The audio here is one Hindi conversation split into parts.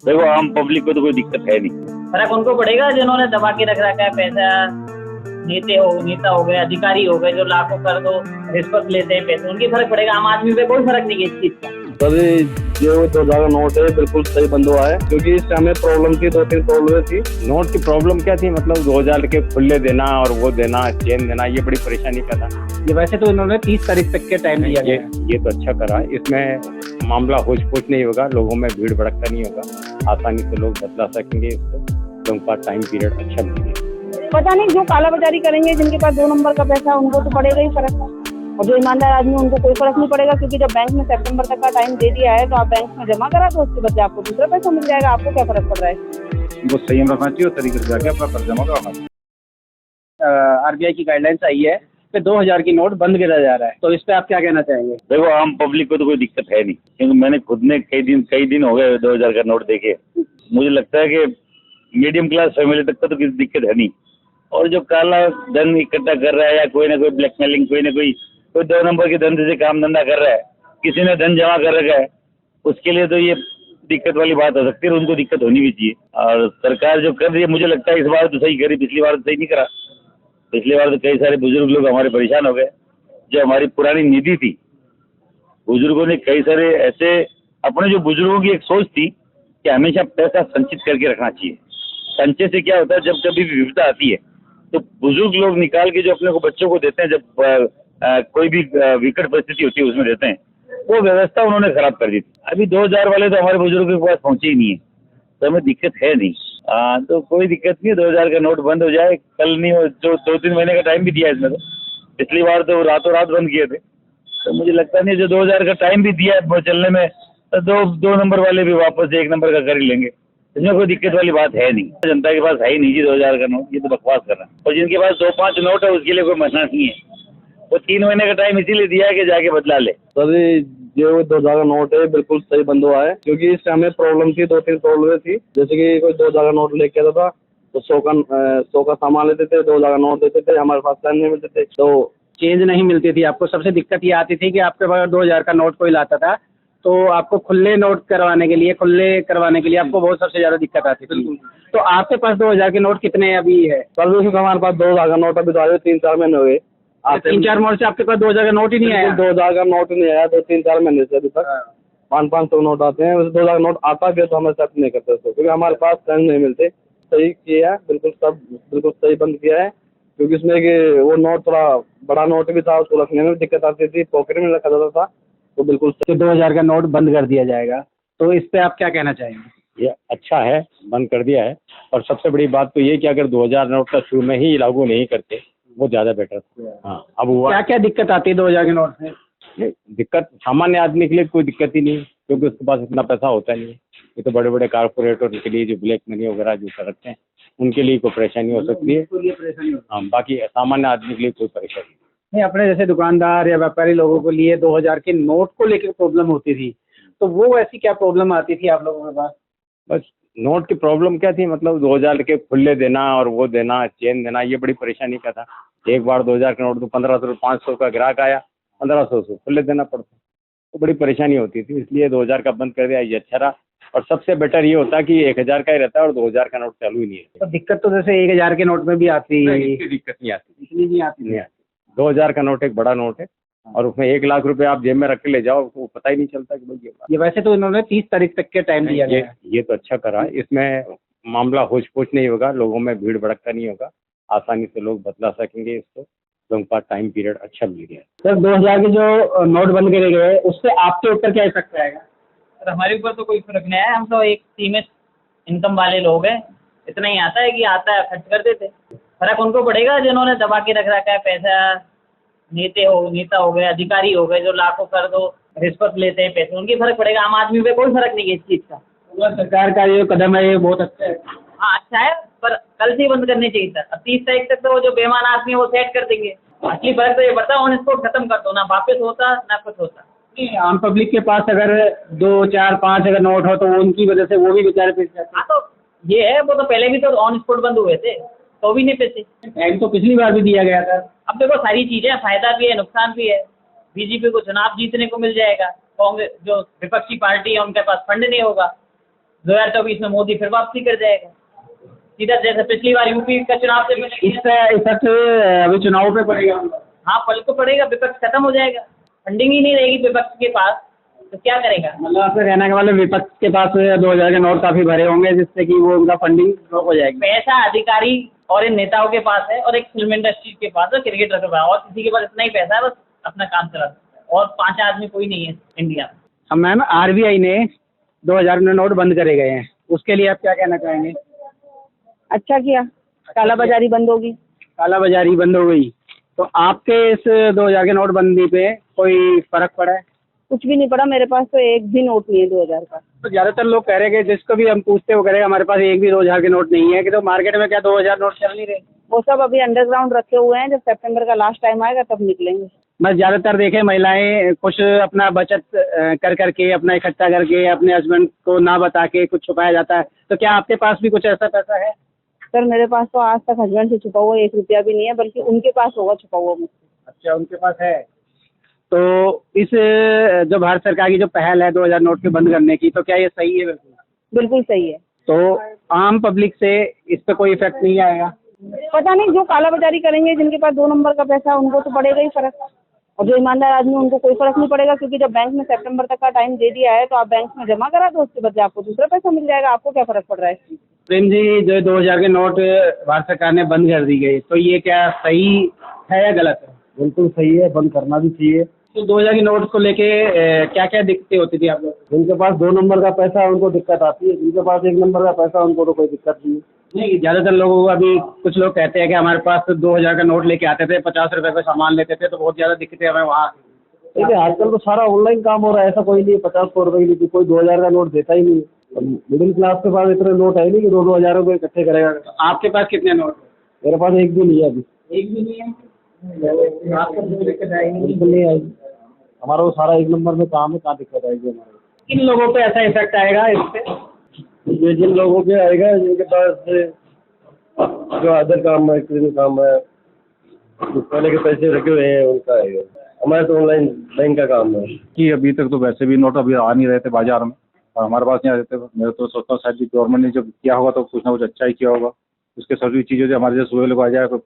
देखो आम पब्लिक को तो कोई दिक्कत है नहीं। फर्क उनको पड़ेगा जिन्होंने दबा के रख रखा है पैसा। नेता हो गए, अधिकारी हो गए जो लाखों करोड़ों रिश्वत लेते हैं पैसे, उनकी फर्क पड़ेगा। आम आदमी पे कोई फर्क नहीं है इस चीज का। सभी जो 2000 का नोट है बिल्कुल सही बंद हुआ है, क्योंकि इस टाइम में प्रॉब्लम थी, 2-3 प्रॉब्लम थी। नोट की प्रॉब्लम क्या थी, मतलब 2000 के खुले देना और वो देना, चेन देना, ये बड़ी परेशानी का था। ये वैसे तो इन्होंने 30 तारीख तक के टाइम दिया है। ये तो अच्छा करा, इसमें मामला होश पोच नहीं होगा, लोगों में भीड़ भड़कता नहीं होगा, आसानी से लोग बदला सकेंगे इसको, लोगों का टाइम पीरियड अच्छा मिलेगा। पता नहीं जो कालाबाजारी करेंगे, जिनके पास 2 नंबर का पैसा है उनको तो पड़ेगा ही फर्क, और जो ईमानदार आदमी उनको कोई फर्क नहीं पड़ेगा, क्योंकि जब बैंक में सितंबर तक का टाइम दे दिया है तो आप बैंक में जमा करा दो, उसके बदले आपको दूसरा पैसा मिल जाएगा। आपको क्या फर्क पड़ रहा है? वो संयम रखना चाहिए, तरीके से जाके अपना कर्ज जमा करवाना चाहिए। आरबीआई की गाइडलाइंस आई है कि 2000 की नोट बंद किया जा रहा है, तो इस पे आप क्या कहना चाहेंगे? देखो आम पब्लिक को तो कोई दिक्कत है नहीं, क्योंकि मैंने खुद ने कई दिन हो गए 2000 का नोट देखे। मुझे लगता है कि मीडियम क्लास फैमिली तक का तो किसी दिक्कत है नहीं। और जो काला धन इकट्ठा कर रहा है या कोई ना कोई ब्लैकमेलिंग, कोई ना कोई 2 नंबर के धंधे से काम धंधा कर रहा है, किसी ने धन जमा कर रखा है, उसके लिए तो ये दिक्कत वाली बात हो सकती है, और उनको दिक्कत होनी भी चाहिए। और सरकार जो कर रही है, मुझे लगता है इस बार तो सही करी, पिछली बार तो सही नहीं करा। पिछली बार तो कई सारे बुजुर्ग लोग हमारे परेशान हो गए। जो हमारी पुरानी नीति थी, बुजुर्गों ने कई सारे ऐसे, अपने जो बुजुर्गों की एक सोच थी कि हमेशा पैसा संचित करके रखना चाहिए। संचय से क्या होता है, जब कभी भी विपदा आती है तो बुजुर्ग लोग निकाल के जो अपने को बच्चों को देते हैं, जब कोई भी विकट परिस्थिति होती है उसमें देते हैं, वो व्यवस्था उन्होंने खराब कर दी थी। अभी 2000 वाले तो हमारे बुजुर्गों के पास पहुंचे ही नहीं है, तो हमें दिक्कत है नहीं। तो कोई दिक्कत नहीं है, 2000 का नोट बंद हो जाए, कल नहीं हो, जो 2-3 महीने का टाइम भी दिया है इसमें। तो पिछली बार तो रातों रात बंद किए थे, तो मुझे लगता नहीं, जो 2000 का टाइम भी दिया है चलने में, तो दो नंबर वाले भी वापस 1 नंबर का कर ही लेंगे। इसमें कोई दिक्कत वाली बात है नहीं। जनता के पास है ही नहीं जी 2000 का नोट, ये तो बकवास कर रहा है। और जिनके पास 2-5 नोट है उसके लिए कोई मसला नहीं है, वो 3 महीने का टाइम इसीलिए दिया है कि जाके बदला ले। सभी जो 2000 का नोट है बिल्कुल सही बंद हुआ है, क्योंकि इस टाइम में प्रॉब्लम थी, 2-3 प्रॉब्लम थी। जैसे कि कोई 2000 का नोट लेके आता था तो 100 का सामान लेते थे, 2000 का नोट देते थे, हमारे पास टाइम नहीं मिलते थे, तो चेंज नहीं मिलती थी। आपको सबसे दिक्कत ये आती थी कि आपके पास 2000 का नोट कोई लाता था तो आपको खुले करवाने के लिए आपको बहुत सबसे ज्यादा दिक्कत आती थी। तो आपके पास 2000 के नोट कितने अभी है? सर्विस हमारे पास 2000 का नोट अभी तो आए 3-4 महीने हो गए। 3-4 महीने से आपके पास 2000 का नोट ही नहीं आया? 2000 का नोट नहीं आया, 2-3-4 महीने से अभी तक 500 नोट आते हैं। 2000 का नोट आता भी है तो हम एक्सेप्ट नहीं करते उसको, क्योंकि हमारे पास टाइम नहीं मिलते। सही किया है, बिल्कुल सही बंद किया है, क्योंकि इसमें कि वो नोट थोड़ा बड़ा नोट भी था, उसको रखने में भी दिक्कत आती थी, पॉकेट में रखा जाता था, तो बिल्कुल 2000 का नोट बंद कर दिया जाएगा, तो इस पे आप क्या कहना चाहेंगे? ये अच्छा है, बंद कर दिया है। और सबसे बड़ी बात तो ये कि अगर 2000 नोट का शुरू में ही लागू नहीं करते वो ज़्यादा बेटर। हाँ, अब हुआ क्या क्या दिक्कत आती है 2000 के नोट से? दिक्कत सामान्य आदमी के लिए कोई दिक्कत ही नहीं, क्योंकि उसके पास इतना पैसा होता नहीं है। ये तो बड़े बड़े कारपोरेटर के लिए जो ब्लैक मनी वगैरह जो रखते हैं उनके लिए कोई परेशानी हो सकती है। हाँ, बाकी सामान्य आदमी के लिए कोई परेशानी नहीं। अपने जैसे दुकानदार या व्यापारी लोगों के लिए 2000 के नोट को लेकर प्रॉब्लम होती थी, तो वो ऐसी क्या प्रॉब्लम आती थी आप लोगों के पास? बस नोट की प्रॉब्लम क्या थी, मतलब 2000 के खुले देना और वो देना, चेन देना, ये बड़ी परेशानी का था। एक बार 2000 के नोट तो 1500 500 का ग्राहक आया, 1500 से खुले देना पड़ता, तो बड़ी परेशानी होती थी। इसलिए 2000 का बंद कर दिया, ये अच्छा रहा। और सबसे बेटर ये होता कि 1000 का ही रहता है और 2000 का नोट चालू ही नहीं है। तो दिक्कत तो जैसे 1000 के नोट में भी आती है? इसकी दिक्कत नहीं आती, इतनी नहीं आती। 2000 का नोट एक बड़ा नोट है, और उसमें 1 लाख रुपए आप जेब में रख के ले जाओ तो पता ही नहीं चलता कि भाई ये वैसे तो इन्होंने 30 तारीख तक के टाइम दिया है। ये तो अच्छा करा, इसमें मामला होश पोच नहीं होगा, लोगों में भीड़ भड़कता नहीं होगा, आसानी से लोग बदला सकेंगे इसको, लोगों का टाइम पीरियड अच्छा मिल गया। सर 2000 के जो नोट बंद करे गए उससे आपके ऊपर क्या इफेक्ट आएगा? सर हमारे ऊपर तो कोई फर्क नहीं आया, हम तो एक सीमित इनकम वाले लोग हैं, इतना ही आता है कि आता है खर्च कर देते। फर्क उनको पड़ेगा जिन्होंने दबा के रख रखा है पैसा। नेता हो गए, अधिकारी हो गए जो लाखों करोड़ों रिश्वत लेते हैं पैसे, उनकी फर्क पड़ेगा। आम आदमी पे कोई फर्क नहीं है इस चीज़ का। सरकार का ये कदम है, ये बहुत अच्छा है। हाँ अच्छा है, पर कल से ही बंद करनी चाहिए था। अब 30 तारीख तक तो वो जो बेईमान आदमी है वो सेट कर देंगे। असली फर्क तो ये पड़ता है ऑन स्पॉट खत्म कर दो, ना वापस होता ना कुछ होता। नहीं, आम पब्लिक के पास अगर 2, 4, 5 अगर नोट हो तो उनकी वजह से वो भी बेचारे पैसे। हाँ तो ये है, वो तो पहले भी तो ऑन स्पॉट बंद हुए थे तो भी नहीं पैसे। टाइम तो पिछली बार भी दिया गया था। अब देखो सारी चीज़ें, फायदा भी है नुकसान भी है। बीजेपी को चुनाव जीतने को मिल जाएगा, कांग्रेस जो विपक्षी पार्टी है उनके पास फंड नहीं होगा, 2024 में मोदी फिर वापसी कर जाएगा सीधा, जैसे पिछली बार यूपी का चुनाव से पहले। इससे इफेक्ट अभी चुनाव पे पड़ेगा। हाँ, पल को पड़ेगा, विपक्ष खत्म हो जाएगा, फंडिंग ही नहीं रहेगी विपक्ष के पास, तो क्या करेगा। मतलब आपका कहने के मतलब विपक्ष के पास 2000 के नोट काफी भरे होंगे, जिससे कि वो उनका फंडिंग रोक हो जाएगी। पैसा अधिकारी और इन नेताओं के पास है, और एक फिल्म इंडस्ट्री के पास है, क्रिकेटर के पास, और किसी के पास इतना ही पैसा है, बस अपना काम चला सकता है, और 5 आदमी कोई नहीं है इंडिया में। अब मैम आरबीआई ने 2000 में नोट बंद करे गए हैं, उसके लिए आप क्या कहना चाहेंगे? अच्छा किया, कालाबाजारी बंद होगी। कालाबाजारी बंद हो गई, तो आपके इस 2000 के नोटबंदी पे कोई फर्क पड़ा है? कुछ भी नहीं पड़ा, मेरे पास तो एक भी नोट नहीं है 2000 का। तो ज़्यादातर लोग कह रहे हैं कि जिसको भी हम पूछते वो कह रहे हमारे पास एक भी 2000 के नोट नहीं है, कि तो मार्केट में क्या 2000 नोट चल नहीं रहे? वो सब अभी अंडरग्राउंड रखे हुए हैं, जब सितंबर का लास्ट टाइम आएगा तब निकलेंगे। मैं ज़्यादातर देखे महिलाएं कुछ अपना बचत कर करके, अपना इकट्ठा करके, अपने हस्बैंड को ना बता के कुछ छुपाया जाता है, तो क्या आपके पास भी कुछ ऐसा पैसा है? सर मेरे पास तो आज तक हस्बैंड से छुपा हुआ 1 रुपया भी नहीं है, बल्कि उनके पास होगा छुपा हुआ मुझसे। अच्छा, उनके पास है। तो इस जो भारत सरकार की जो पहल है 2000 नोट के बंद करने की, तो क्या ये सही है? बिल्कुल बिल्कुल सही है। तो आम पब्लिक से इस पे कोई इफेक्ट नहीं आएगा? पता नहीं, जो कालाबाजारी करेंगे, जिनके पास 2 नंबर का पैसा है, उनको तो पड़ेगा ही फर्क, और जो ईमानदार आदमी उनको कोई फर्क नहीं पड़ेगा, क्योंकि जब बैंक में सितंबर तक का टाइम दे दिया है तो आप बैंक में जमा करा दो, उसके बदले आपको दूसरा पैसा मिल जाएगा। आपको क्या फर्क पड़ रहा है? प्रेम जी, जो 2000 के नोट भारत सरकार ने बंद कर दी गई, तो ये क्या सही है या गलत है? बिल्कुल सही है, बंद करना भी चाहिए। तो 2000 के नोट को लेके क्या क्या दिक्कतें होती थी आप लोग? जिनके पास 2 नंबर का पैसा है उनको दिक्कत आती है, जिनके पास 1 नंबर का पैसा है उनको तो कोई दिक्कत नहीं है। नहीं, ज़्यादातर लोगों को अभी कुछ लोग कहते हैं कि हमारे पास 2000 का नोट लेके आते थे, 50 रुपये का सामान लेते थे, तो बहुत ज़्यादा दिक्कतें हमें वहाँ। देखिए आजकल तो सारा ऑनलाइन काम हो रहा है, ऐसा कोई नहीं 50-100 रुपये की कोई 2000 का नोट देता ही नहीं है। मिडिल क्लास के पास इतने नोट है नहीं कि 2-2 हज़ार रुपये इकट्ठे करेगा। आपके पास कितने नोट है? मेरे पास एक भी नहीं है अभी। एक भी नहीं है? आपको कोई दिक्कत आएगी? बिल्कुल नहीं आएगी, हमारा वो सारा 1 नंबर में काम है, कहाँ दिक्कत आएगी हमारे? किन लोगों पे ऐसा इफेक्ट आएगा इससे? ये जिन लोगों के आएगा, जिनके पास जो अदर काम है, क्लिनिक काम है, जो पहले के पैसे रखे हुए हैं, उनका आएगा। हमारे तो ऑनलाइन बैंक का काम है कि अभी तक तो वैसे भी नोट अभी आ नहीं रहे थे बाजार में, और हमारे पास नहीं आ रहे थे। मैं तो सोचता हूँ शायद गवर्नमेंट ने जब किया होगा तो कुछ ना कुछ अच्छा ही किया होगा। उसके सभी चीज़ें जो हमारे जैसे लोग आ जाए, तो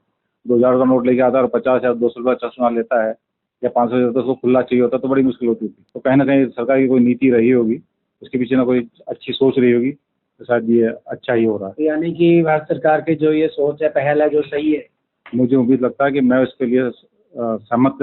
2000 का नोट लेके आता है और 50 या 200 रुपये चश्मा लेता है, या 500 देता है, उसको खुला चाहिए होता तो बड़ी मुश्किल होती थी। तो कहीं ना कहीं सरकार की कोई नीति रही होगी, उसके पीछे ना कोई अच्छी सोच रही होगी, तो शायद ये अच्छा ही हो रहा है। यानी कि भारत सरकार की जो ये सोच है, पहल है, जो सही है। मुझे उम्मीद लगता है कि मैं इसके लिए सहमत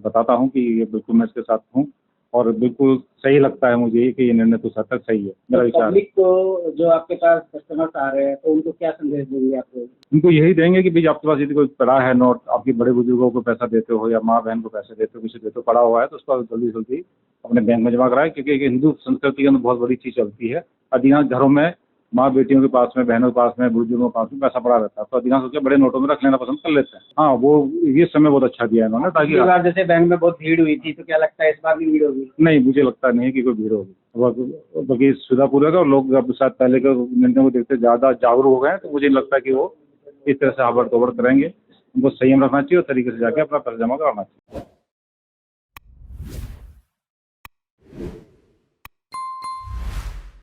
बताता हूँ कि ये बिल्कुल मैं इसके साथ हूँ, और बिल्कुल सही लगता है मुझे कि ये निर्णय तो हद तक सही है। मेरा विचार है। पब्लिक को जो आपके पास कस्टमर्स आ रहे हैं, तो उनको क्या संदेश देंगे आप लोग? उनको यही देंगे कि भाई आपके पास यदि कोई पड़ा है नोट, आपके बड़े बुजुर्गों को पैसा देते हो या माँ बहन को पैसे देते हो, किसी देते हो, पड़ा हुआ है, तो उसको जल्दी जल्दी अपने बैंक में जमा कराए, क्योंकि हिंदू संस्कृति के अंदर बहुत बड़ी चीज़ चलती है। अधिकांश घरों में माँ बेटियों के पास में, बहनों के पास में, बुजुर्गों के पास में पैसा पड़ा रहता है, तो अधिकांश उसके बड़े नोटों में रख लेना पसंद कर लेते हैं। हाँ, वो ये समय बहुत अच्छा दिया है इन्होंने, ताकि पिछली बार जैसे बैंक में बहुत भीड़ हुई थी, तो क्या लगता है इस बार भी भीड़ होगी? नहीं, मुझे लगता नहीं है कि कोई भीड़ होगी, बल्कि सुविधापूर्वक है। और लोग अब शायद पहले के निर्णय को देखते ज़्यादा जागरूक हो गए हैं, तो मुझे नहीं लगता कि वो इस तरह से आबड़ तोबड़ करेंगे। उनको संयम रखना चाहिए और तरीके से जाके अपना पैसा जमा कराना चाहिए।